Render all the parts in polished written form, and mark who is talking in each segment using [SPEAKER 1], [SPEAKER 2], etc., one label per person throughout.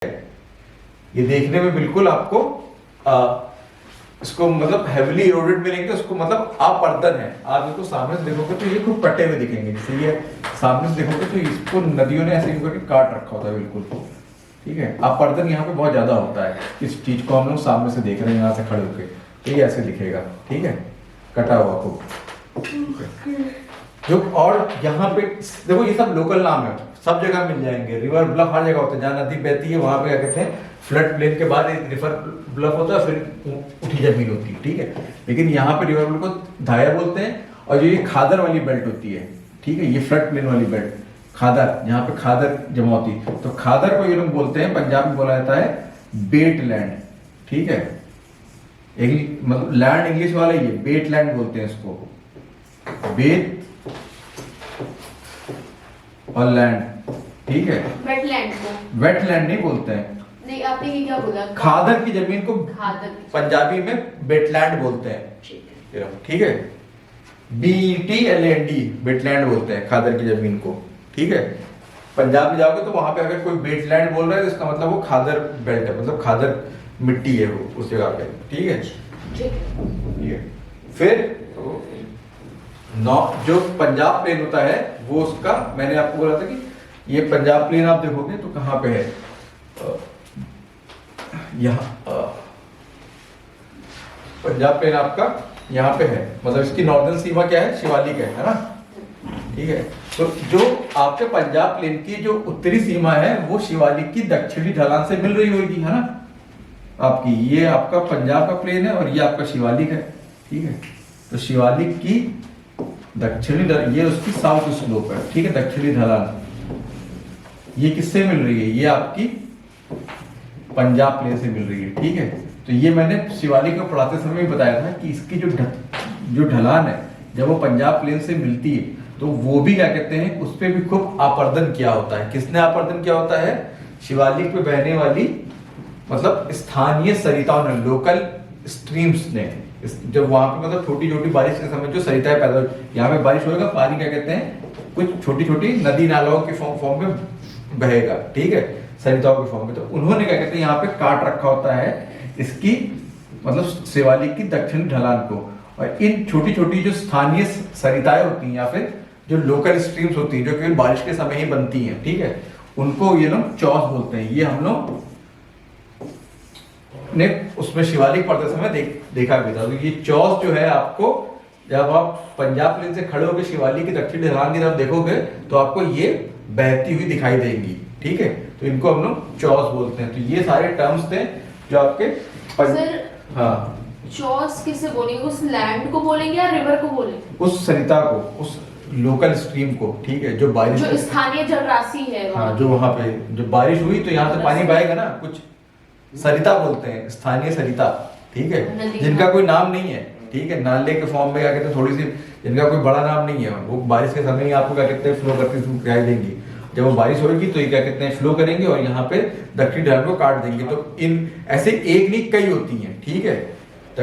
[SPEAKER 1] ये देखने में बिल्कुल आपको इसको मतलब हेविली इरोडेड मिलेंगे, उसको मतलब अपर्दन है। आप इसको सामने से देखोगे तो ये खूब कटे हुए दिखेंगे, जैसे ये सामने से देखोगे तो इसको नदियों ने ऐसे करके काट रखा होता है बिल्कुल, ठीक है। अपर्दन यहाँ पे बहुत ज्यादा होता है, इस चीज को हम लोग सामने से देख रहे हैं यहाँ से खड़े होके, तो ये ऐसे दिखेगा, ठीक है, कटा हुआ खूब। जो और यहाँ पे देखो ये सब लोकल नाम है, सब जगह मिल जाएंगे। रिवर ब्लफ हर जगह होता है, जहाँ नदी बहती है वहां पे क्या कहते हैं, फ्लड प्लेन के बाद एक रिवर ब्लफ होता है, फिर उठी जमीन होती है, ठीक है। लेकिन यहाँ पे रिवर ब्लफ को धाया बोलते हैं, और जो ये खादर वाली बेल्ट होती है, ठीक है, ये फ्लड प्लेन वाली बेल्ट खादर, यहाँ पे खादर जमा होती है, तो खादर को ये लोग बोलते हैं, पंजाब में बोला जाता है बेट लैंड, ठीक है। मतलब लैंड इंग्लिश वाला ही है, बेट लैंड बोलते हैं इसको, बेट और लैंड, ठीक है।
[SPEAKER 2] वेटलैंड को
[SPEAKER 1] वेटलैंड नहीं बोलते हैं,
[SPEAKER 2] नहीं, आपने ये क्या बोला?
[SPEAKER 1] खादर की जमीन को
[SPEAKER 2] खादर
[SPEAKER 1] पंजाबी में वेटलैंड बोलते हैं, ठीक है। BETLAND वेटलैंड बोलते हैं खादर की जमीन को, ठीक है। पंजाब में जाओगे तो वहां पे अगर कोई वेटलैंड बोल रहा है तो इसका मतलब वो खादर बेल्ट है, मतलब खादर मिट्टी है वो उस जगह पे, ठीक है। फिर जो पंजाब प्लेन होता है वो उसका, मैंने आपको बोला था कि ये पंजाब प्लेन आप देखोगे तो कहाँ पे है, यहाँ पंजाब प्लेन आपका यहाँ पे है, मतलब इसकी नॉर्दर्न सीमा क्या है, शिवालिक है ना, ठीक है। तो जो आपके पंजाब प्लेन की जो उत्तरी सीमा है वो शिवालिक की दक्षिणी ढलान से मिल रही होगी, है ना आपकी। ये आपका पंजाब का प्लेन है और ये आपका शिवालिक है, ठीक है। तो शिवालिक की दक्षिणी, ये उसकी साउथ स्लोप है, ठीक है, दक्षिणी ढलान। ये किससे मिल रही है, ये आपकी पंजाब प्लेन से मिल रही है, ठीक है। तो ये मैंने शिवालिक को पढ़ाते समय बताया था कि इसकी जो ढलान है, जब वो पंजाब प्लेन से मिलती है तो वो भी क्या कहते हैं, उस पर भी खूब अपर्दन किया होता है। किसने अपर्दन किया होता है, शिवालिक पे बहने वाली मतलब स्थानीय सरिताओं ने, लोकल स्ट्रीम्स ने, जब वहां पे मतलब छोटी छोटी बारिश के समय जो सरिताएं पैदा हो, यहाँ पे बारिश होगा, पानी क्या कहते हैं, कुछ छोटी छोटी नदी नालों के फॉर्म में बहेगा, ठीक है, सरिताओं के फॉर्म में। तो उन्होंने क्या कहते हैं, यहाँ पे काट रखा होता है इसकी मतलब शिवालिक की दक्षिणी ढलान को, और इन छोटी छोटी जो स्थानीय सरिताएं होती हैं या फिर जो लोकल स्ट्रीम्स होती हैं जो केवल बारिश के समय ही बनती हैं, ठीक है, उनको ये लोग चौस बोलते हैं। ये हम लोग ने उसमें शिवालिक पढ़ते समय देखा भी था। तो ये चौस जो है आपको, जब आप पंजाब प्लेन से खड़े होकर शिवालिक की दक्षिणी ढलान की तरफ देखोगे तो आपको ये बहती हुई दिखाई देंगी, ठीक है। तो इनको हम लोग चौस बोलते हैं। तो ये सारे टर्म्स थे जो आपके
[SPEAKER 2] सर,
[SPEAKER 1] हाँ,
[SPEAKER 2] चौस किसे बोलेंगे, उस लैंड को बोलेंगे या रिवर को बोलेंगे?
[SPEAKER 1] उस सरिता को, उस लोकल स्ट्रीम को, ठीक है, जो बारिश,
[SPEAKER 2] जो स्थानीय जल राशि है,
[SPEAKER 1] हाँ, जो वहां पे जो बारिश हुई तो यहाँ से पानी बहेगा ना, कुछ सरिता बोलते हैं, स्थानीय सरिता, ठीक है, जिनका कोई नाम नहीं है, ठीक है, नाले के फॉर्म में क्या कहते हैं, थोड़ी सी, जिनका कोई बड़ा नाम नहीं है, वो बारिश के समय ही आपको क्या कहते हैं, फ्लो करती दिखाई देंगी। जब वो बारिश होगी तो ये क्या कहते हैं, फ्लो करेंगे और यहाँ पे दक्षिणी ढलान को काट देंगे। तो इन ऐसे एक नहीं कई होती हैं, ठीक है। तो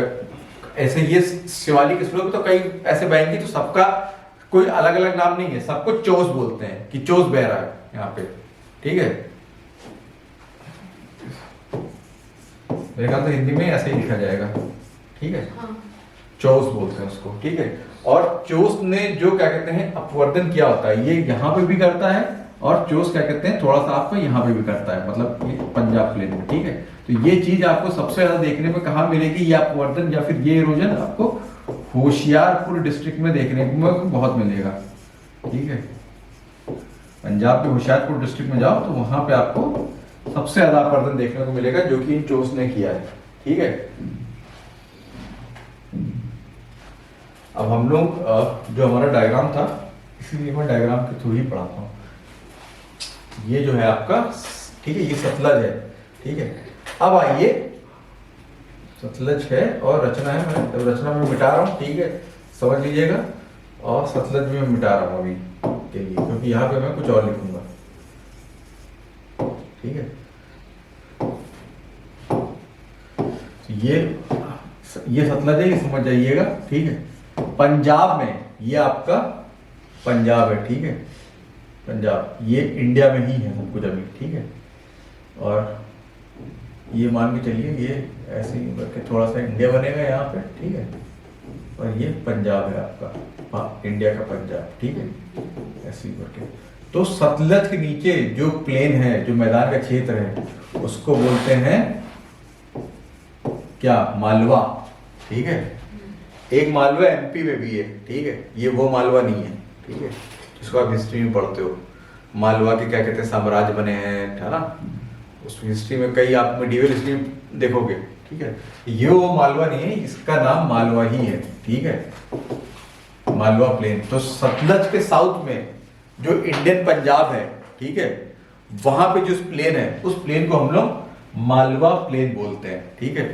[SPEAKER 1] ऐसे ये शिवालिक स्लोप तो कई ऐसे बहेंगी, तो सबका कोई अलग अलग नाम नहीं है, सबको चौस बोलते हैं कि चौस बह रहा है यहाँ पे, ठीक है। मेरे ख्याल से हिंदी में ऐसे ही लिखा जाएगा, ठीक है,
[SPEAKER 2] हाँ।
[SPEAKER 1] चौस बोलते हैं उसको, ठीक है। और चौस ने जो क्या कहते हैं अपवर्तन किया होता है, ये यहाँ पे भी करता है, और चौस क्या कहते हैं थोड़ा सा आपका यहाँ पे भी करता है, मतलब ये पंजाब प्लेन में, ठीक है। तो ये चीज आपको सबसे ज्यादा देखने में कहाँ मिलेगी, ये अपवर्तन या फिर ये इरोजन आपको होशियारपुर डिस्ट्रिक्ट में देखने में बहुत मिलेगा, ठीक है। पंजाब के होशियारपुर डिस्ट्रिक्ट में जाओ तो वहां पे आपको सबसे ज्यादा अपवर्तन देखने को मिलेगा, जो कि इन चौस ने किया है, ठीक है। अब हम लोग जो हमारा डायग्राम था, इसीलिए मैं डायग्राम के थ्रू ही पढ़ाता हूँ। ये जो है आपका, ठीक है, ये सतलज है, ठीक है। अब आइए, सतलज है और रचना है, मैं तो रचना में मिटा रहा हूँ, ठीक है, समझ लीजिएगा। और सतलज में मिटा रहा हूँ अभी के लिए, क्योंकि यहाँ पे मैं कुछ और लिखूंगा, ठीक है। ये सतलज है, ये समझ जाइएगा, ठीक है। पंजाब में ये आपका पंजाब है, ठीक है, पंजाब, ये इंडिया में ही है सब कुछ अभी, ठीक है। और ये मान के चलिए ये ऐसे ही करके थोड़ा सा इंडिया बनेगा यहाँ पे, ठीक है, और ये पंजाब है आपका, हाँ इंडिया का पंजाब, ठीक है, ऐसे ही करके। तो सतलज के नीचे जो प्लेन है, जो मैदान का क्षेत्र है, उसको बोलते हैं क्या, मालवा, ठीक है। एक मालवा एमपी में भी है, ठीक है, ये वो मालवा नहीं है, ठीक है, जिसको आप हिस्ट्री में पढ़ते हो। मालवा के क्या कहते हैं, साम्राज्य बने हैं, है ना, उस हिस्ट्री में कई आप मिडिवल हिस्ट्री में देखोगे, ठीक है। ये वो मालवा नहीं है, इसका नाम मालवा ही है, ठीक है, मालवा प्लेन। तो सतलज के साउथ में जो इंडियन पंजाब है, ठीक है, वहां पे जो प्लेन है, उस प्लेन को हम लोग मालवा प्लेन बोलते हैं, ठीक है।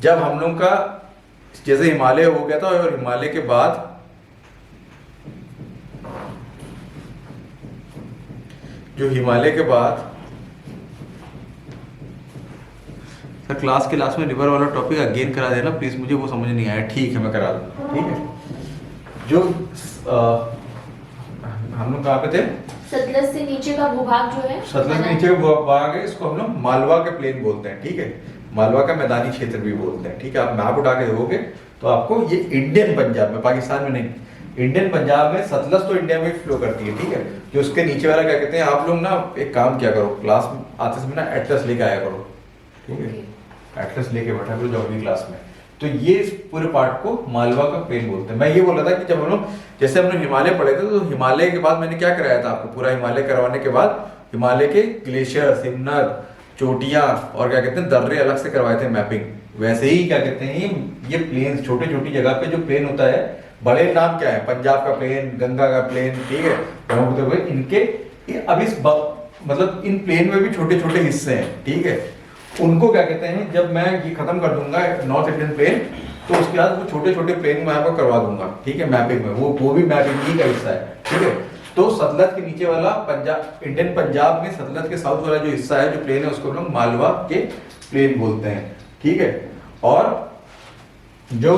[SPEAKER 1] जब हम लोग का जैसे हिमालय हो गया था, और हिमालय के बाद जो हिमालय के बाद सर क्लास के लास्ट में रिवर वाला टॉपिक अगेन करा देना प्लीज, मुझे वो समझ नहीं आया। ठीक है, मैं करा दूंगा, ठीक है। जो हम लोग कहाँ पे थे,
[SPEAKER 2] सतलज से नीचे का भूभाग जो है,
[SPEAKER 1] सतलज के नीचे का भूभाग है, इसको हम लोग मालवा के प्लेन बोलते हैं, ठीक है, मालवा का मैदानी क्षेत्र भी बोलते हैं, ठीक है। आप मैप उठा के देखोगे तो आपको ये इंडियन पंजाब में, पाकिस्तान में नहीं, इंडियन पंजाब में, सतलज तो इंडिया में फ्लो करती है, ठीक है। जो उसके नीचे वाला क्या कहते हैं, आप लोग ना एक काम किया करो, क्लास में आते समय ना एटलस लेके आया करो, ठीक है, एटलस लेके बैठा करो ज्योग्राफी क्लास में। तो ये इस पूरे पार्ट को मालवा का प्लेन बोलते हैं। मैं ये बोल रहा था कि जब हम लोग, जैसे हम लोग हिमालय पढ़े थे, तो हिमालय के बाद मैंने क्या कराया था आपको, पूरा हिमालय करवाने के बाद हिमालय के ग्लेशियर, हिमनद, चोटियां और क्या कहते हैं दर्रे अलग से करवाए थे मैपिंग। वैसे ही क्या कहते हैं, ये प्लेन, छोटी छोटी जगह पे जो प्लेन होता है, बड़े नाम क्या है, पंजाब का प्लेन, गंगा का प्लेन, ठीक है, ब्रह्मपुत्र प्लेन, इनके अब इस मतलब इन प्लेन में भी छोटे छोटे हिस्से हैं, ठीक है। उनको क्या कहते हैं, जब मैं ये खत्म कर दूंगा नॉर्थ इंडियन प्लेन, तो उसके बाद वो छोटे छोटे प्लेन मैं आपको करवा दूंगा, ठीक है, मैपिंग में, वो भी मैपिंग ही का हिस्सा है, ठीक है। तो सतलज के नीचे वाला पंजाब, इंडियन पंजाब में सतलज के साउथ वाला जो हिस्सा है, जो प्लेन है, उसको हम लोग मालवा के प्लेन बोलते हैं, ठीक है। और जो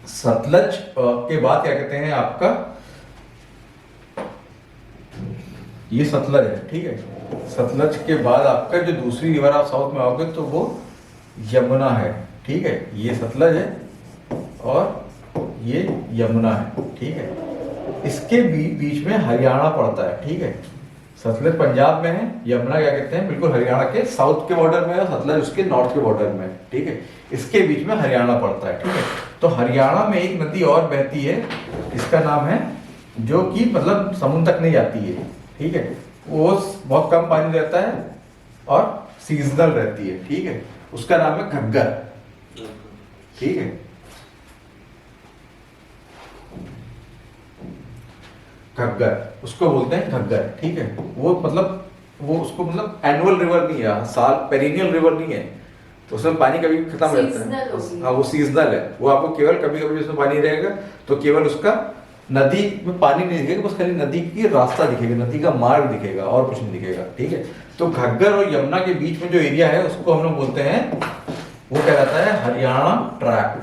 [SPEAKER 1] सतलज के बाद क्या कहते हैं आपका, ये सतलज है, ठीक है। सतलज के बाद आपका जो दूसरी रिवर आप साउथ में आओगे तो वो यमुना है, ठीक है, ये सतलज है और ये यमुना है, ठीक है। इसके बीच में हरियाणा पड़ता है, ठीक है। सतलज पंजाब में है, यमुना क्या कहते हैं बिल्कुल हरियाणा के साउथ के बॉर्डर में है, सतलज उसके नॉर्थ के बॉर्डर में, ठीक है। इसके बीच में हरियाणा पड़ता है, ठीक है। तो हरियाणा में एक नदी और बहती है, इसका नाम है, जो कि मतलब समुद्र तक नहीं जाती है, ठीक है, वो बहुत कम पानी रहता है और सीजनल रहती है, ठीक है, उसका नाम है घग्गर, ठीक है। घग्गर उसको बोलते हैं, घग्गर, ठीक है। वो मतलब वो उसको मतलब एनुअल रिवर नहीं है, साल पेरिनियल रिवर नहीं है, तो उसमें पानी कभी खत्म रहता है, हाँ वो सीजनल है, वो आपको केवल कभी कभी उसमें पानी रहेगा, तो केवल उसका नदी में पानी नहीं दिखेगा, बस खाली नदी की रास्ता दिखेगा, नदी का मार्ग दिखेगा, और कुछ नहीं दिखेगा, ठीक है। तो घग्गर और यमुना के बीच में जो एरिया है, उसको हम लोग बोलते हैं, वो क्या रहता है, हरियाणा ट्रैक्ट,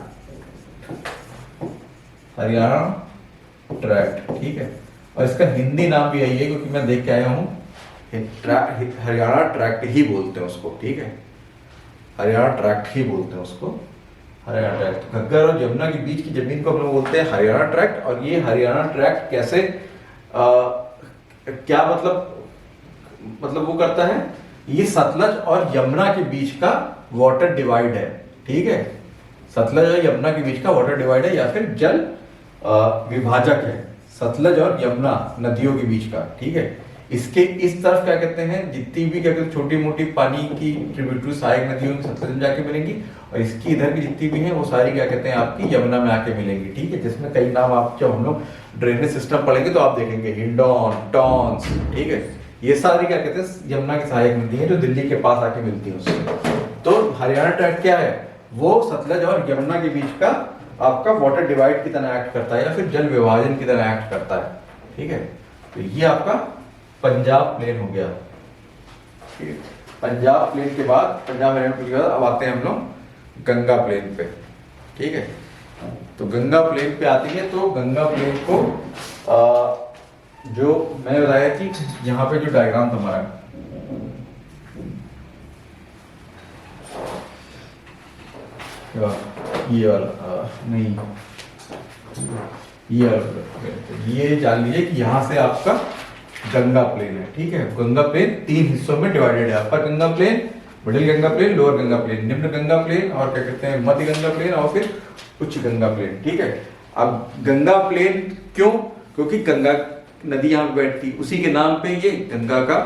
[SPEAKER 1] हरियाणा ट्रैक्ट, ठीक है। और इसका हिंदी नाम भी यही है, क्योंकि मैं देख के आया हूँ, हरियाणा ट्रैक्ट ही बोलते हैं उसको, ठीक है, हरियाणा ट्रैक्ट ही बोलते हैं उसको, हरियाणा ट्रैक्ट। घग्गर और यमुना के बीच की जमीन को हम लोग बोलते हैं हरियाणा ट्रैक्ट। और ये हरियाणा ट्रैक्ट कैसे क्या मतलब वो करता है, ये सतलज और यमुना के बीच का वाटर डिवाइड है, ठीक है, सतलज और यमुना के बीच का वाटर डिवाइड है, या फिर जल विभाजक है, सतलज और यमुना नदियों के बीच का, ठीक है। इसके इस तरफ क्या कहते हैं, जितनी भी क्या कहते हैं छोटी मोटी पानी की ट्रिब्यूटरी सहायक नदियों की सतलज में जाके मिलेंगी, और इसकी इधर की जितनी भी हैं वो सारी क्या कहते हैं आपकी यमुना में आके मिलेंगी, ठीक है। जिसमें कई नाम आप जब हम लोग ड्रेनेज सिस्टम पढ़ेंगे तो आप देखेंगे, हिंडौन, टॉन्स, ठीक है, ये सारी क्या कहते हैं यमुना की सहायक नदी है, जो दिल्ली के पास आके मिलती है उससे। तो हरियाणा ट्रैक्ट क्या है, वो सतलज और यमुना के बीच का आपका वाटर डिवाइड की तरह एक्ट करता है, या फिर जल विभाजन की तरह एक्ट करता है, ठीक है। तो ये आपका पंजाब प्लेन हो गया, ठीक है। पंजाब प्लेन के बाद, पंजाब हरियाणा प्लेन के बाद अब आते हैं हम लोग गंगा प्लेन पे, ठीक है। तो गंगा प्लेन पे आती है, तो गंगा प्लेन को जो मैंने बताया कि यहाँ पे जो डायग्राम था हमारा, ये वाला नहीं, ये वाला, ये जान लीजिए कि यहाँ से आपका गंगा प्लेन है, ठीक है। गंगा प्लेन 3 हिस्सों में डिवाइडेड है, upper Ganga plain, middle Ganga plain, lower Ganga plain, निम्न गंगा प्लेन और क्या कहते हैं मध्य गंगा प्लेन और फिर उच्च गंगा प्लेन, ठीक है। अब गंगा प्लेन क्यों? क्योंकि गंगा नदी यहाँ पे बैठती, उसी के नाम पे ये गंगा का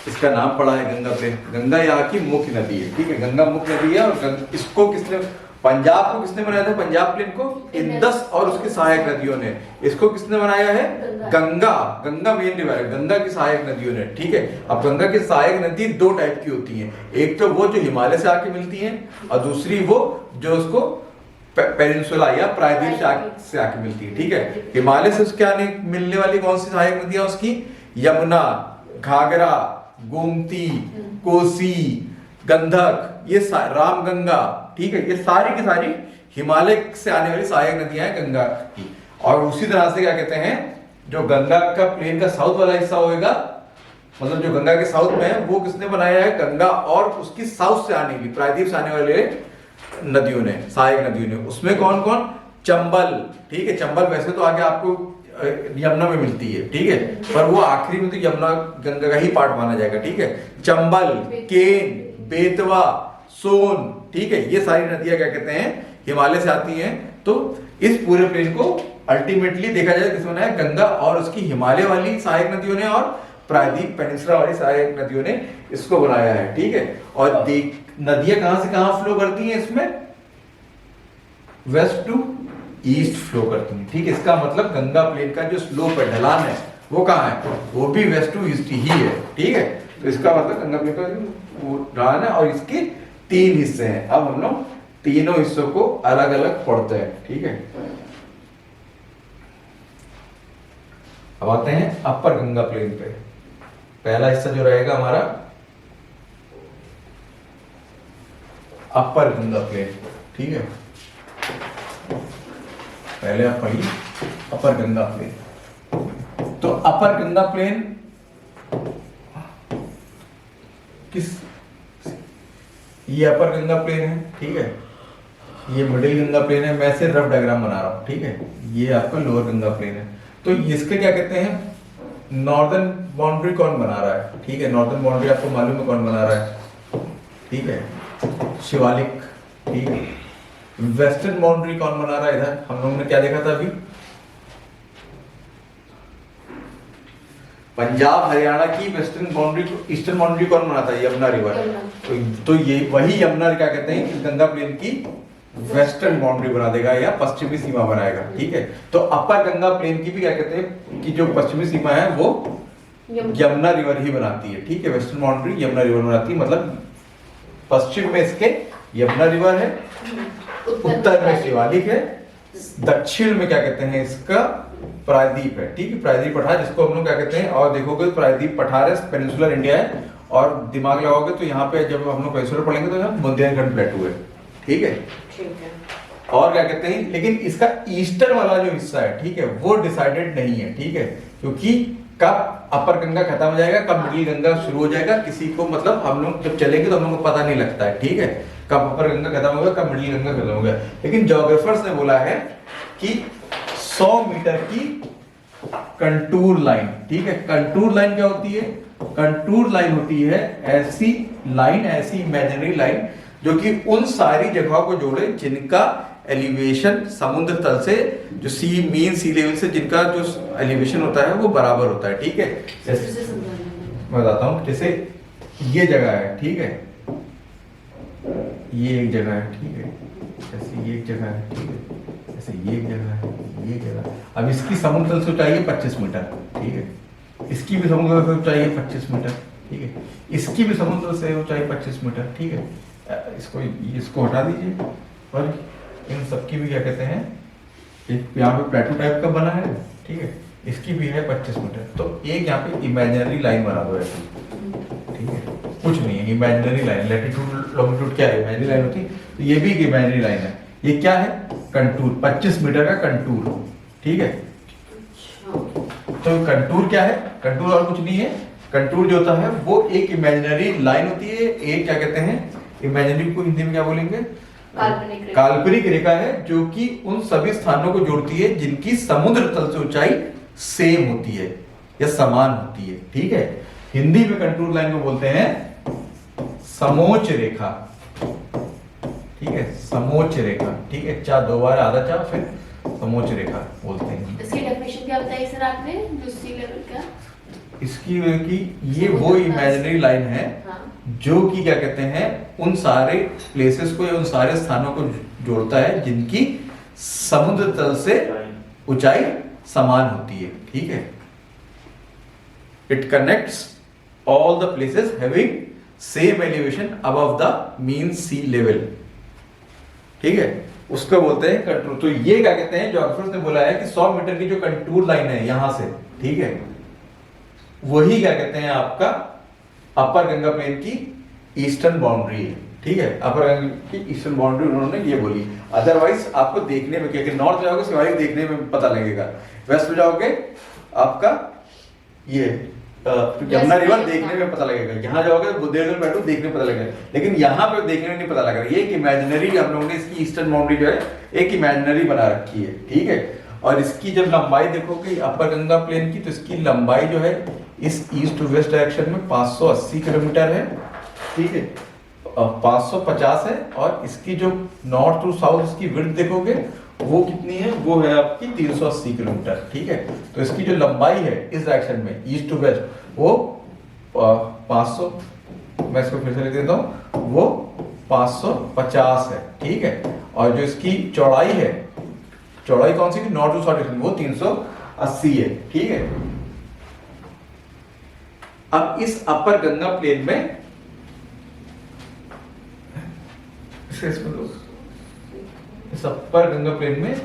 [SPEAKER 1] इसका नाम पड़ा है गंगा प्लेन। गंगा यहाँ की मुख्य नदी है, ठीक है, गंगा मुख्य नदी है। और इसको किसने, पंजाब को किसने बनाया था? पंजाब प्लेन को इंडस और उसकी सहायक नदियों ने। इसको किसने बनाया है? गंगा। गंगा मेन रिवर है, गंगा की सहायक नदियों ने, ठीक है। अब गंगा की सहायक नदी 2 टाइप की होती हैं, एक तो वो जो हिमालय से आके मिलती हैं और दूसरी वो जो उसको पेनिनसुला या प्रायद्वीप से आके मिलती है, ठीक है। हिमालय से उसके आने मिलने वाली कौन सी सहायक नदियां उसकी? यमुना, घाघरा, गोमती, कोसी, गंधक, ये रामगंगा, ठीक है, ये सारी की सारी हिमालय से आने वाली सहायक नदियां हैं गंगा की। और उसी तरह से क्या कहते हैं, जो गंगा का प्लेन का साउथ वाला हिस्सा होगा, मतलब जो गंगा के साउथ में है, वो किसने बनाया है? गंगा और उसकी साउथ से आने वाली प्रायद्वीप से आने वाले नदियों ने, सहायक नदियों ने। उसमें कौन कौन? चंबल, ठीक है, चंबल वैसे तो आगे आपको यमुना में मिलती है, ठीक है, पर वो आखिरी में तो यमुना गंगा का ही पार्ट माना जाएगा, ठीक है। चंबल, केन, बेतवा, सोन, ठीक है, ये सारी नदियां क्या कहते हैं हिमालय से आती हैं। तो इस पूरे प्लेन को अल्टीमेटली देखा जाए किसने बनाया? गंगा और उसकी हिमालय वाली सहायक नदियों ने और प्रायद्वीप पेनिनसुला वाली सहायक नदियों ने इसको बनाया है, ठीक है। और नदियां कहां से कहां फ्लो करती हैं इसमें? वेस्ट टू ईस्ट फ्लो करती हैं, ठीक है। इसका मतलब गंगा प्लेन का जो स्लोप है, ढलान है, वो कहाँ है? वो भी वेस्ट टू ईस्ट ही है, ठीक है। तो इसका मतलब गंगा प्लेन का वो ढलान है और इसके 3 हिस्से हैं। अब हम लोग तीनों हिस्सों को अलग अलग पढ़ते हैं, ठीक है। अब आते हैं अपर गंगा प्लेन पे। पहला हिस्सा जो रहेगा हमारा अपर गंगा प्लेन, ठीक है। पहले आप पढ़िए अपर गंगा प्लेन। तो अपर गंगा प्लेन किस, ये अपर गंगा प्लेन है, ठीक है, ये मिडिल गंगा प्लेन है। मैं सिर्फ रफ डायग्राम बना रहा हूं, ठीक है। ये आपका लोअर गंगा प्लेन है। तो इसके क्या कहते हैं, नॉर्दर्न बाउंड्री कौन बना रहा है? ठीक है, नॉर्दर्न बाउंड्री आपको मालूम है कौन बना रहा है, ठीक है, शिवालिक, ठीक है। वेस्टर्न बाउंड्री कौन बना रहा है? इधर हम लोगों ने क्या देखा था अभी, पंजाब हरियाणा की वेस्टर्न बाउंड्री, ईस्टर्न बाउंड्री कौन बनाता है? यमुना रिवर। तो ये वही यमुना क्या कहते हैं कि गंगा प्लेन की वेस्टर्न बाउंड्री बना देगा या पश्चिमी सीमा बनाएगा, ठीक है। तो अपर गंगा प्लेन की भी क्या कहते हैं कि जो पश्चिमी सीमा है वो यमुना रिवर ही बनाती है, ठीक है। वेस्टर्न बाउंड्री यमुना रिवर बनाती है, मतलब पश्चिम में इसके यमुना रिवर है, उत्तर में शिवालिक है, दक्षिण में क्या कहते हैं इसका प्रायद्वीप है, ठीक है, प्रायद्वीप पठार, जिसको हम लोग क्या कहते हैं, और देखोगे प्रायद्वीप पठार है, पेनिनसुलर इंडिया है। और दिमाग लगाओगे तो यहाँ पे जब हम लोग पेनिनसुलर पढ़ेंगे तो यहाँ बुंदेलखंड प्लेटू है, ठीक है। और क्या कहते हैं, लेकिन इसका ईस्टर्न वाला जो हिस्सा है, ठीक है, वो डिसाइडेड नहीं है, ठीक है, क्योंकि कब अपर गंगा खत्म हो जाएगा, कब मिडिल गंगा शुरू हो जाएगा, किसी को मतलब हम लोग जब चलेंगे तो हम लोग को पता नहीं लगता है, ठीक है, कब अपर गंगा खत्म होगा, कब मिडिल गंगा खत्म होगा। लेकिन ज्योग्राफर्स ने बोला है कि 100 मीटर की कंटूर लाइन, ठीक है। कंटूर लाइन क्या होती है? कंटूर लाइन होती है ऐसी लाइन, ऐसी इमेजिनरी लाइन जो कि उन सारी जगहों को जोड़े जिनका एलिवेशन समुद्र तल से, जो मीन सी लेवल से जिनका जो एलिवेशन होता है वो बराबर होता है, ठीक है। मैं बताता हूँ, जैसे ये जगह है, ठीक है, ये एक जगह है, ठीक है, जैसे ये एक जगह है, ठीक है, जैसे ये एक जगह है, ये जगह। अब इसकी समुद्र तल से ऊंचाई है 25 मीटर, ठीक है, इसकी भी समुद्र तल से ऊंचाई है 25 मीटर, ठीक है, इसकी भी समुद्र से ऊंचाई 25 मीटर, ठीक है। इसको हटा दीजिए और इन सबकी भी क्या कहते हैं, एक यहाँ पे प्लेटू टाइप का बना है, ठीक है, इसकी भी है 25 मीटर। तो एक यहाँ पे इमेजिनरी लाइन बना दो ऐसी, ठीक है, कुछ नहीं है, इमेजिनरी लाइन, लैटिट्यूड लॉन्गिट्यूड क्या है, इमेजिनरी लाइन होती है, तो ये भी एक इमेजिनरी लाइन है। ये क्या है? कंटूर, 25 मीटर का कंटूर, ठीक है। तो कंटूर क्या है? कंटूर और कुछ नहीं है, कंटूर जो होता है वो एक इमेजिनरी लाइन होती है, एक क्या कहते हैं, इमेजिनरी को हिंदी में क्या बोलेंगे,
[SPEAKER 2] काल्पनिक रेखा।
[SPEAKER 1] काल्पनिक रेखा है जो कि उन सभी स्थानों को जोड़ती है जिनकी समुद्र तल से ऊंचाई सेम होती है या समान होती है। ठीक है, हिंदी में कंटूर लाइन को बोलते हैं समोच्च रेखा। ठीक है, समोच्च रेखा। ठीक है, चा दो बार आधा चा फिर समोच्च रेखा बोलते हैं।
[SPEAKER 2] इसकी डेफिनेशन क्या बताई सर आपने, जो सी लेवल का?
[SPEAKER 1] इसकी कि ये वो इमेजिनरी लाइन है
[SPEAKER 2] हाँ।
[SPEAKER 1] जो कि क्या कहते हैं उन सारे प्लेसेस को या उन सारे स्थानों को जोड़ता है जिनकी समुद्र तल से ऊंचाई समान होती है। ठीक है, it connects all the places having same elevation above the mean sea level. ठीक है, उसको बोलते हैं कंटूर। तो ये क्या कहते हैं, ज्योग्राफर्स ने बोला है कि 100 मीटर की जो कंटूर लाइन है यहां से, ठीक है, वही क्या कहते हैं आपका अपर गंगा प्लेन की ईस्टर्न बाउंड्री है। ठीक है, अपर गंगा की ईस्टर्न बाउंड्री उन्होंने ये बोली। अदरवाइज आपको देखने में क्या कि नॉर्थ जाओगे शिवालिक देखने में पता लगेगा, वेस्ट में जाओगे आपका ये यमुना रिवर देखने में पता लगेगा, यहाँ जाओगे तो बुंदेलखंड बैठो देखने में पता लगेगा, लेकिन यहाँ पे देखने में नहीं पता लग रहा। ये एक इमेजिनरी हम लोगों ने इसकी ईस्टर्न बाउंड्री जो है एक इमेजिनरी बना रखी है। ठीक है, और इसकी जब लंबाई देखोगे अपर गंगा प्लेन की, तो इसकी लंबाई जो है इस ईस्ट टू वेस्ट डायरेक्शन में 580 किलोमीटर है। ठीक है, 550 है, और इसकी जो नॉर्थ टू साउथ इसकी विड्थ देखोगे वो कितनी है, वो है आपकी 380 किलोमीटर। ठीक है, तो इसकी जो लंबाई है इस डायरेक्शन में ईस्ट टू वेस्ट वो 500, मैं इसको फिर से लिख देता हूँ, वो 550 है। ठीक है, और जो इसकी चौड़ाई है, चौड़ाई कौन सी, नॉर्थ टू साउथ वो 380 है। ठीक है, अब इस अपर गंगा प्लेन में इस अपर गंगा प्लेन में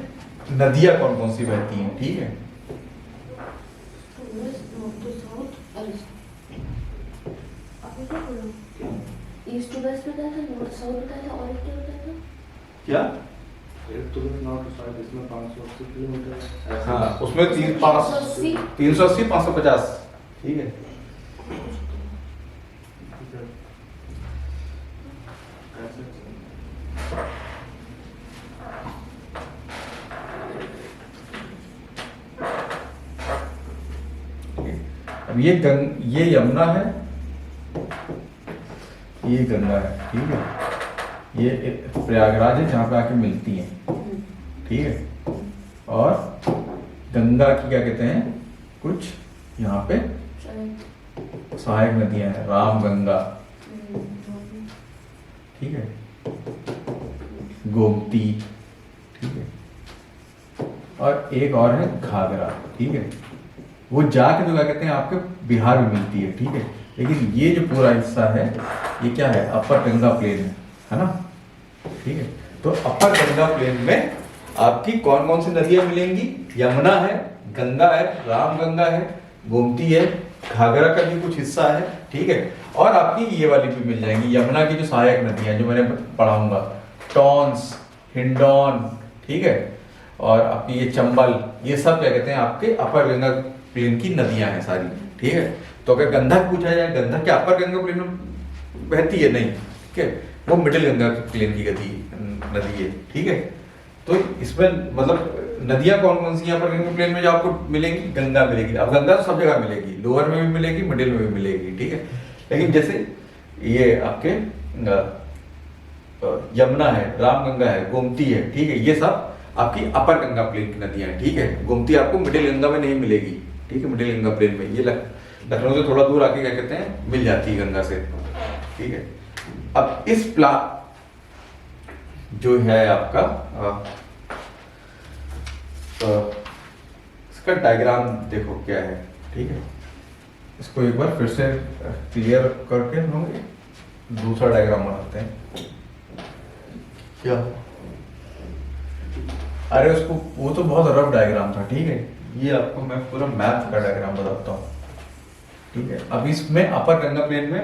[SPEAKER 1] नदियां कौन कौन सी बहती हैं। ठीक है,
[SPEAKER 2] ईस्ट टू वेस्ट बताया था, नॉर्थ साउथ बताया था, और एक क्या बताया था?
[SPEAKER 1] क्या
[SPEAKER 3] तो नॉर्थ साउथ इसमें 580 किलोमीटर।
[SPEAKER 1] हाँ, उसमें 380 550। ठीक है, अब ये यमुना है, ये गंगा है। ठीक है, ये प्रयागराज है जहां पे आके मिलती हैं। ठीक है, और गंगा की क्या कहते हैं कुछ यहाँ पे सहायक नदियां हैं, राम गंगा, ठीक है, गोमती, ठीक है, और एक और है घाघरा। ठीक है, वो जाके जो क्या कहते हैं आपके बिहार में मिलती है। ठीक है, लेकिन ये जो पूरा हिस्सा है ये क्या है, अपर गंगा प्लेन है ना। ठीक है, तो अपर गंगा प्लेन में आपकी कौन कौन सी नदियां मिलेंगी, यमुना है, गंगा है, राम गंगा है, गोमती है, घाघरा का भी कुछ हिस्सा है। ठीक है, और आपकी ये वाली भी मिल जाएंगी, यमुना की जो सहायक नदियां जो मैंने पढ़ाऊंगा, टॉन्स, हिंडौन, ठीक है, और आपकी ये चंबल, ये सब क्या कहते हैं आपके अपर गंगा प्लेन की नदियां हैं सारी। ठीक है, तो अगर गंधक पूछा जाए, गंधक क्या अपर गंगा प्लेन में बहती है? नहीं, ठीक है, वो मिडिल गंगा प्लेन की नदी है। ठीक है, तो इसमें मतलब नदियां कौन कौन सी अपर गंगा प्लेन में जो आपको मिलेंगी, गंगा मिलेगी। अब गंगा तो सब जगह मिलेगी, लोअर में भी मिलेगी, मिडिल में भी मिलेगी। ठीक है, लेकिन जैसे ये आपके यमुना है, रामगंगा है, गोमती है, ठीक है, ये सब आपकी अपर गंगा प्लेन की नदियां हैं। ठीक है, गोमती आपको मिडिल गंगा में नहीं मिलेगी। ठीक है, मिडिल गंगा प्लेन में ये लखनऊ से थोड़ा दूर आके क्या कहते हैं मिल जाती है गंगा से। ठीक है, अब इस जो है आपका इसका डायग्राम देखो क्या है। ठीक है, इसको एक बार फिर से क्लियर करके हम दूसरा डायग्राम बनाते हैं। क्या, अरे उसको वो तो बहुत रफ डायग्राम था। ठीक है, ये आपको मैं पूरा मैप का डायग्राम बताता हूँ। ठीक है, अब इसमें अपर गंगा प्लेन में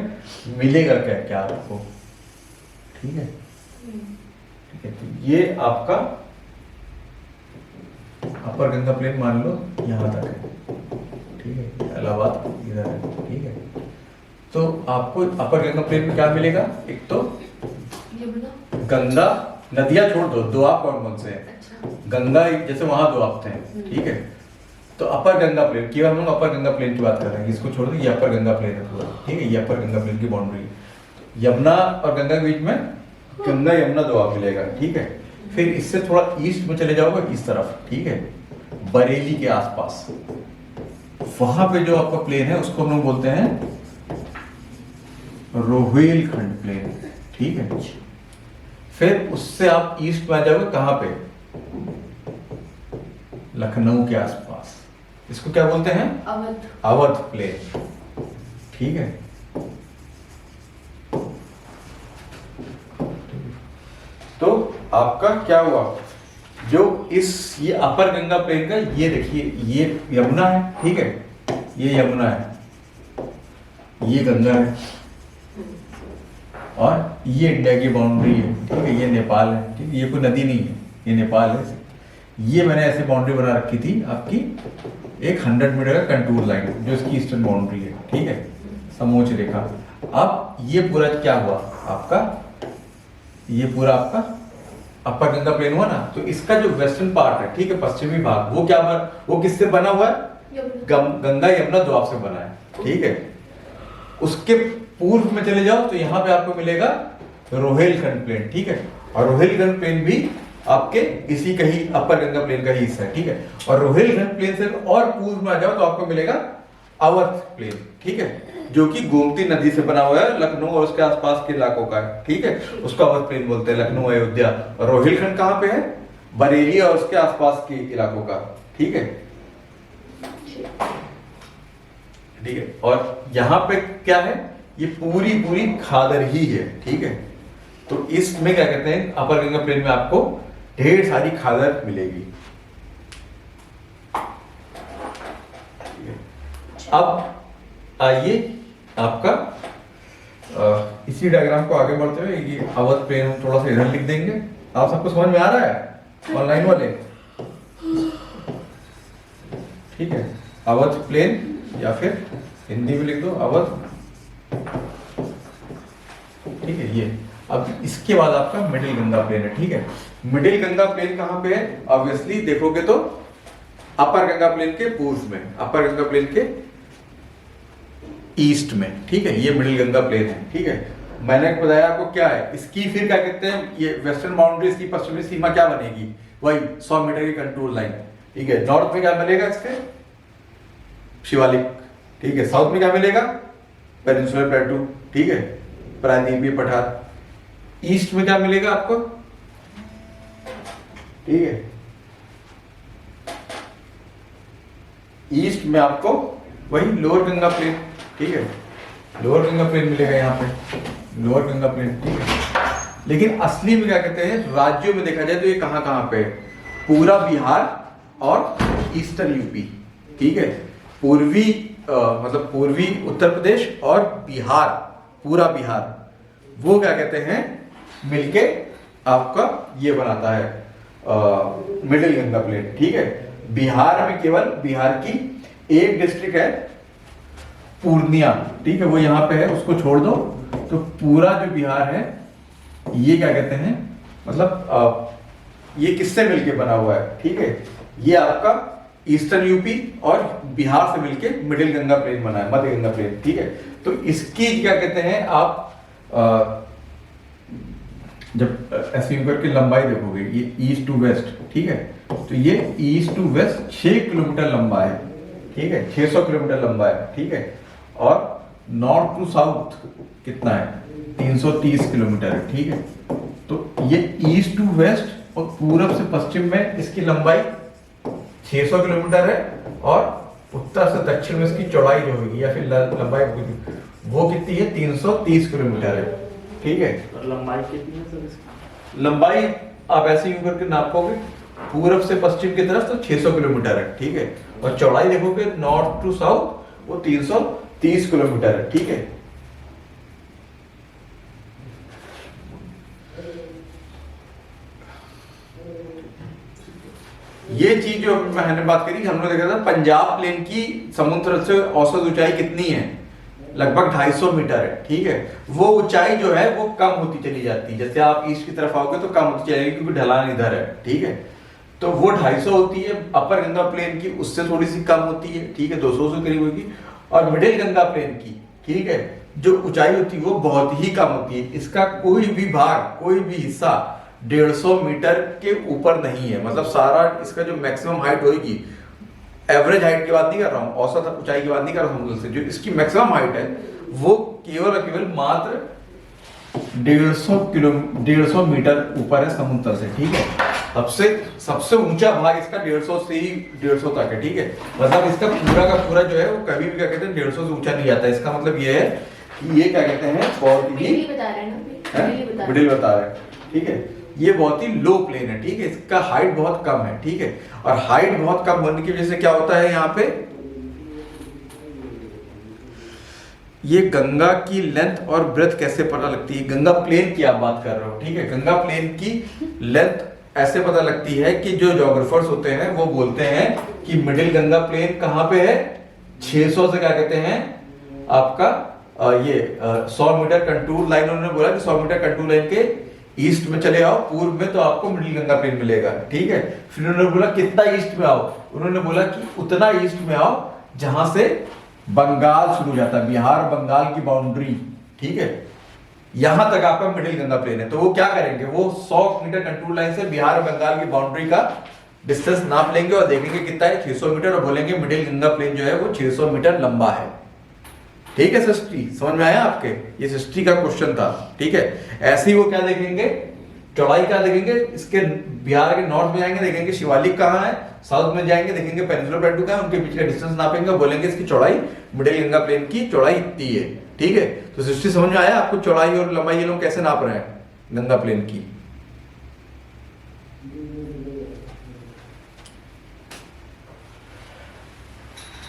[SPEAKER 1] मिलेगा क्या क्या आपको। ठीक है, ठीक है, तो ये आपका अपर गंगा प्लेन मान लो यहाँ तक है। ठीक है, इलाहाबाद इधर है। ठीक है, तो आपको अपर गंगा प्लेन में क्या मिलेगा, एक तो गंगा नदियां छोड़ दो, दोआब कौन कौन से हैं?
[SPEAKER 2] अच्छा।
[SPEAKER 1] गंगा, जैसे वहां दोआब थे, ठीक है। तो अपर गंगा प्लेन, केवल हम लोग अपर गंगा प्लेन की बात कर रहे हैं, इसको छोड़ दो, ये अपर गंगा प्लेन है पूरा, ठीक है। ये अपर गंगा प्लेन की बाउंड्री, यमुना और गंगा के बीच में गंगा यमुना दोआब मिलेगा, ठीक है। फिर इससे थोड़ा ईस्ट में चले जाओगे, इस तरफ, ठीक है, बरेली के आसपास, वहां पे जो आपका प्लेन है उसको हम लोग बोलते हैं रोहेलखंड प्लेन, ठीक है। फिर उससे आप ईस्ट में आ जाओगे, कहां पे? लखनऊ के आसपास, इसको क्या बोलते हैं?
[SPEAKER 2] अवध।
[SPEAKER 1] अवध प्लेन, ठीक है। तो आपका क्या हुआ, जो ये अपर गंगा प्लेन का, ये देखिए, ये यमुना है, ठीक है, ये यमुना है, ये गंगा है, और ये इंडिया की बाउंड्री है, ठीक है, ये नेपाल है, ठीक है, ये कोई नदी नहीं है, ये नेपाल है। ये मैंने ऐसी बाउंड्री बना रखी थी आपकी, एक 100 मीटर का कंटूर लाइन, जो इसकी ईस्टर्न बाउंड्री है, ठीक है, समोच्च रेखा। अब ये पूरा क्या हुआ आपका, ये पूरा आपका अपर गंगा प्लेन हुआ ना, तो इसका जो वेस्टर्न पार्ट है, ठीक है, पश्चिमी भाग, वो क्या वो किससे बना हुआ है? गंगा यमुना दोआब से बना है, ठीक है। उसके पूर्व में चले जाओ तो यहाँ पे आपको मिलेगा रोहेलखंड प्लेन, ठीक है, और रोहेलखंड प्लेन भी आपके इसी का ही अपर गंगा प्लेन का ही हिस्सा है, ठीक है। और रोहेलखंड प्लेन से और पूर्व में आ जाओ तो आपको मिलेगा अवध प्लेन, ठीक है, जो कि गोमती नदी से बना हुआ है, लखनऊ और उसके आसपास के इलाकों का है, ठीक है, उसको अवध प्लेन बोलते हैं, लखनऊ अयोध्या। और रोहिलखंड कहाँ पे है? बरेली और उसके आसपास के इलाकों का, ठीक है, ठीक है। और यहाँ पे क्या है, ये पूरी पूरी खादर ही है, ठीक है। तो इसमें क्या कहते हैं, अपर गंगा प्लेन में आपको ढेर सारी खादर मिलेगी। अब आइए आपका इसी डायग्राम को आगे बढ़ते हुए, ये अवध प्लेन हम थोड़ा सा इधर लिख देंगे। आप सबको समझ में आ रहा है ऑनलाइन वाले? ठीक है, अवध प्लेन, या फिर हिंदी में लिख दो अवध, ठीक है। ये अब इसके बाद आपका मिडिल गंगा प्लेन है, ठीक है। मिडिल गंगा प्लेन कहां पे है? ऑब्वियसली देखोगे तो अपर गंगा प्लेन के पूर्व में, अपर गंगा प्लेन के ईस्ट में, ठीक है, ये मिडिल गंगा प्लेन है, ठीक है। मैंने बताया आपको क्या है इसकी, फिर क्या कहते हैं, ये वेस्टर्न बाउंड्री, इसकी पश्चिमी सीमा क्या बनेगी? वही 100 मीटर की कंटूर लाइन, ठीक है। नॉर्थ में क्या मिलेगा इसके? शिवालिक, ठीक है। साउथ में क्या मिलेगा? पेनिनसुलर प्लेटू, ठीक है, प्रायद्वीपीय पठार। ईस्ट में क्या मिलेगा आपको? ठीक है, ईस्ट में आपको वही लोअर गंगा प्लेन, ठीक है, लोअर गंगा प्लेन मिलेगा यहाँ पे, लोअर गंगा प्लेन, ठीक है। लेकिन असली में क्या कहते हैं, राज्यों में देखा जाए तो ये कहां कहां पे है? पूरा बिहार और ईस्टर्न यूपी, ठीक है। पूर्वी मतलब पूर्वी उत्तर प्रदेश और बिहार, पूरा बिहार, वो क्या कहते हैं, मिलके आपका ये बनाता है मिडिल गंगा प्लेन, ठीक है। बिहार में केवल बिहार की एक डिस्ट्रिक्ट है पूर्णिया, ठीक है, वो यहाँ पे है, उसको छोड़ दो तो पूरा जो बिहार है ये क्या कहते हैं, मतलब ये किससे मिलके बना हुआ है, ठीक है। ये आपका ईस्टर्न यूपी और बिहार से मिलके मिडिल गंगा प्लेन बना है, मध्य गंगा प्लेन, ठीक है। तो इसकी क्या कहते हैं आप, जब ऐसे करके लंबाई देखोगे, ये ईस्ट टू वेस्ट, ठीक है, तो ये ईस्ट टू वेस्ट 6 किलोमीटर लंबा है, ठीक है, 600 किलोमीटर लंबा है, ठीक है। और नॉर्थ टू साउथ कितना है? 330 किलोमीटर है, ठीक है। तो ये ईस्ट टू वेस्ट और पूरब से पश्चिम में इसकी लंबाई 600 किलोमीटर है, और उत्तर से दक्षिण में इसकी चौड़ाई जो होगी या फिर लंबाई वो कितनी है? 330 किलोमीटर है, ठीक है।
[SPEAKER 3] और लंबाई कितनी है सर इसकी?
[SPEAKER 1] लंबाई आप ऐसे यूं करके नापोगे पूरब से पश्चिम की तरफ तो 600 किलोमीटर है, ठीक है। और चौड़ाई देखोगे नॉर्थ टू साउथ वो 330 किलोमीटर है, ठीक है। ये चीज जो मैंने बात करी, हमने देखा था पंजाब प्लेन की समुद्र से औसत ऊंचाई कितनी है? लगभग 250 मीटर है, ठीक है। वो ऊंचाई जो है वो कम होती चली जाती है, जैसे आप ईस्ट की तरफ आओगे तो कम होती चलेगी क्योंकि ढलान इधर है, ठीक है। तो वो 250 होती है अपर गंगा प्लेन की, उससे थोड़ी सी कम होती है, ठीक है, 200 से करीब होगी। और मिडिल गंगा प्लेन की, ठीक है, जो ऊंचाई होती है वो बहुत ही कम होती है। इसका कोई भी भाग, कोई भी हिस्सा 150 मीटर के ऊपर नहीं है। मतलब सारा इसका जो मैक्सिमम हाइट होगी, एवरेज हाइट की बात नहीं कर रहा हूँ, औसत ऊंचाई की बात नहीं कर रहा हूँ समुद्र से, जो इसकी मैक्सिमम हाइट है वो केवल और केवल मात्र 150 मीटर ऊपर है समुद्र से, ठीक है। सबसे ऊंचा भाग इसका 150 से ही 150 तक है, ठीक है। मतलब इसका पूरा का पूरा जो है वो कभी भी क्या कहते हैं 150 से ऊंचा नहीं जाता। इसका मतलब ये है कि ये क्या कहते हैं बहुत ही
[SPEAKER 2] मिडिल बता रहे हैं ना,
[SPEAKER 1] मिडिल बता रहे हैं, ठीक है। ये बहुत ही लो प्लेन है, ठीक है, इसका हाइट बहुत कम है, ठीक है। और हाइट बहुत कम होने की वजह से क्या होता है, यहाँ पे ये गंगा की लेंथ और ब्रेथ कैसे पता लगती है, गंगा प्लेन की आप बात कर रहे हो, ठीक है। गंगा प्लेन की लेंथ ऐसे पता लगती है कि जो ज्योग्राफर्स होते हैं वो बोलते हैं कि मिडिल गंगा प्लेन कहाँ पे है, 600 से क्या कहते हैं आपका 100 मीटर कंटूर लाइन, उन्होंने बोला कि 100 मीटर कंटूर लाइन के ईस्ट में चले आओ, पूर्व में तो आपको मिडिल गंगा प्लेन मिलेगा, ठीक है। फिर उन्होंने बोला कितना ईस्ट में आओ, उन्होंने बोला कि उतना ईस्ट में आओ जहां से बंगाल शुरू जाता है, बिहार बंगाल की बाउंड्री, ठीक है, यहां तक आपका मिडिल गंगा प्लेन है। तो वो क्या करेंगे, वो 100 मीटर कंटूर लाइन से बिहार बंगाल की बाउंड्री का डिस्टेंस नाप लेंगे और देखेंगे कितना है, 600 मीटर, और बोलेंगे मिडिल गंगा प्लेन जो है वो 600 मीटर लंबा है, ठीक है। सृष्टि समझ में आया आपके, ये सृष्टि का क्वेश्चन था, ठीक है। ऐसे ही वो क्या देखेंगे, चौड़ाई क्या देखेंगे, इसके बिहार के नॉर्थ में जाएंगे देखेंगे शिवालिक कहाँ है, साउथ में जाएंगे देखेंगे पेनिनसुलर प्लेटू कहाँ है, उनके बीच का डिस्टेंस नापेंगे, बोलेंगे इसकी चौड़ाई मिडिल गंगा प्लेन की चौड़ाई इतनी है, ठीक है। तो सृष्टि समझ में आया आपको, चौड़ाई और लंबाई ये लोग कैसे नाप रहे हैं गंगा प्लेन की।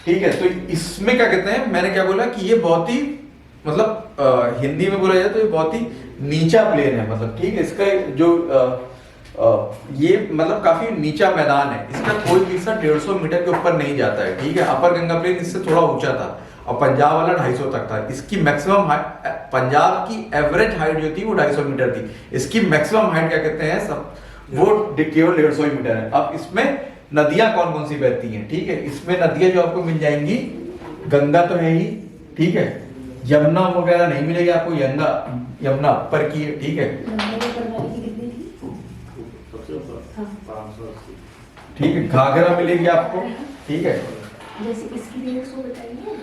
[SPEAKER 1] ठीक है, तो इसमें क्या कहते हैं, मैंने क्या बोला कि ये बहुत ही मतलब हिंदी में बोला जाए तो ये बहुत ही नीचा प्लेन है, मतलब ठीक है। इसका जो ये मतलब काफी नीचा मैदान है, इसका कोई भी हिस्सा 150 मीटर के ऊपर नहीं जाता है, ठीक है। अपर गंगा प्लेन इससे थोड़ा ऊंचा था और पंजाब वाला 250 तक था। इसकी मैक्सिमम हाइट, पंजाब की एवरेज हाइट जो थी वो 250 मीटर थी, इसकी मैक्सिमम हाइट क्या कहते हैं सब वो केवल 150 मीटर है। अब इसमें नदियां कौन कौन सी बहती हैं, ठीक है। इसमें नदियां जो आपको मिल जाएंगी, गंगा तो है ही, ठीक है, यमुना वगैरह नहीं मिलेगी आपको, यमुना ऊपर की है, ठीक है, ठीक है। घाघरा मिलेगी आपको, ठीक है,
[SPEAKER 2] जैसे इसकी भी 100 बताइए,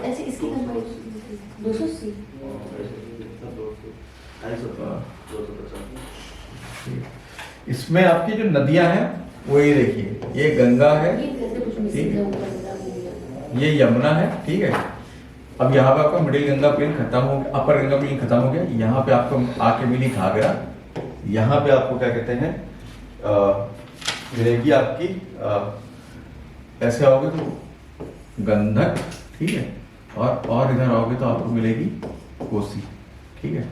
[SPEAKER 2] ऐसे इसकी लंबाई 280,
[SPEAKER 1] इसमें आपकी जो नदियां हैं वो ये देखिए, ये गंगा है, ठीक है, ये यमुना है, ठीक है। अब यहाँ पे आपका मिडिल गंगा प्लेन खत्म हो गया, अपर गंगा प्लेन खत्म हो गया, यहाँ पे आपको आके मिली घाघरा, यहाँ पे आपको क्या कहते हैं मिलेगी आपकी ऐसे आओगे तो गंधक, ठीक है, और इधर आओगे तो आपको मिलेगी कोसी, ठीक है।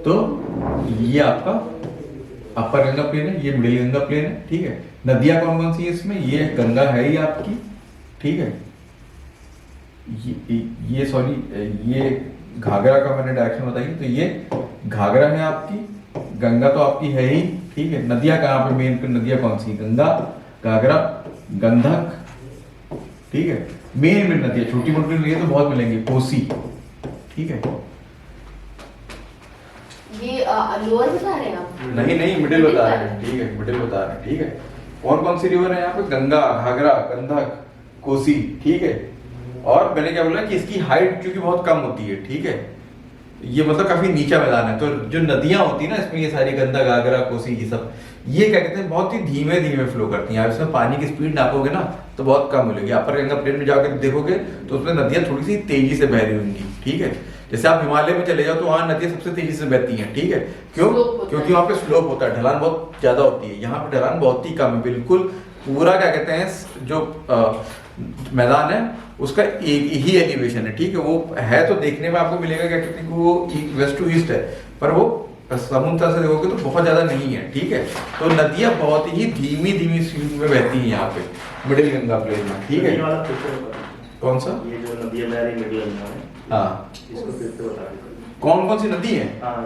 [SPEAKER 1] तो ये आपका अपर गंगा प्लेन है, ये मिडिल गंगा प्लेन है, ठीक है। नदियां कौन कौन सी है इसमें, ये गंगा है ही आपकी, ठीक है, ये सॉरी ये घाघरा का मैंने डायरेक्शन बताई, तो ये घाघरा है आपकी, गंगा तो आपकी है ही, ठीक है। नदियां कहाँ पे मेन नदियां कौन सी, गंगा, घाघरा, गंधक, ठीक है। मेन नदियां, छोटी मोटी नदियां तो बहुत मिलेंगी, कोसी, ठीक है।
[SPEAKER 2] ये लोअर बता रहे हैं आप?
[SPEAKER 1] नहीं मिडिल बता रहे हैं, ठीक है, मिडिल बता रहे हैं, ठीक है। कौन कौन सी रिवर है यहाँ पे, गंगा, घाघरा, गंधक, कोसी, ठीक है। और मैंने क्या बोला कि इसकी हाइट क्योंकि बहुत कम होती है, ठीक है, ये मतलब काफी नीचा मैदान है, तो जो नदियां होती है ना इसमें, ये सारी गंगा, घाघरा, कोसी, ये सब ये क्या कहते हैं बहुत ही धीमे धीमे फ्लो करती हैं। आप इसमें पानी की स्पीड नापोगे ना तो बहुत कम मिलेगी। अपर गंगा प्लेन में जाकर देखोगे तो उसमें नदियां थोड़ी सी तेजी से बह रही होंगी, ठीक है। जैसे आप हिमालय में चले जाओ तो वहां नदियां सबसे तेजी से बहती हैं, ठीक है। क्यों, क्योंकि वहां पे स्लोप होता है, ढलान बहुत ज्यादा होती है। यहाँ पे ढलान बहुत ही कम है, बिल्कुल पूरा क्या कहते हैं जो मैदान है उसका एक ही एलिवेशन है, ठीक है। वो है तो देखने में आपको मिलेगा क्या कहते हैं कि वो वेस्ट टू ईस्ट है, पर वो समुद्र से देखोगे तो बहुत ज्यादा नहीं है, ठीक है। तो नदियां बहुत ही धीमी धीमी स्पीड में बहती हैं यहाँ पे मिडिल गंगा प्लेन में, ठीक है। कौन सा,
[SPEAKER 3] ये जो नदियां बह रही मिडिल गंगा में,
[SPEAKER 1] हाँ
[SPEAKER 3] इसको फिर से बता दीजिए।
[SPEAKER 1] कौन कौन सी नदी है?
[SPEAKER 3] हाँ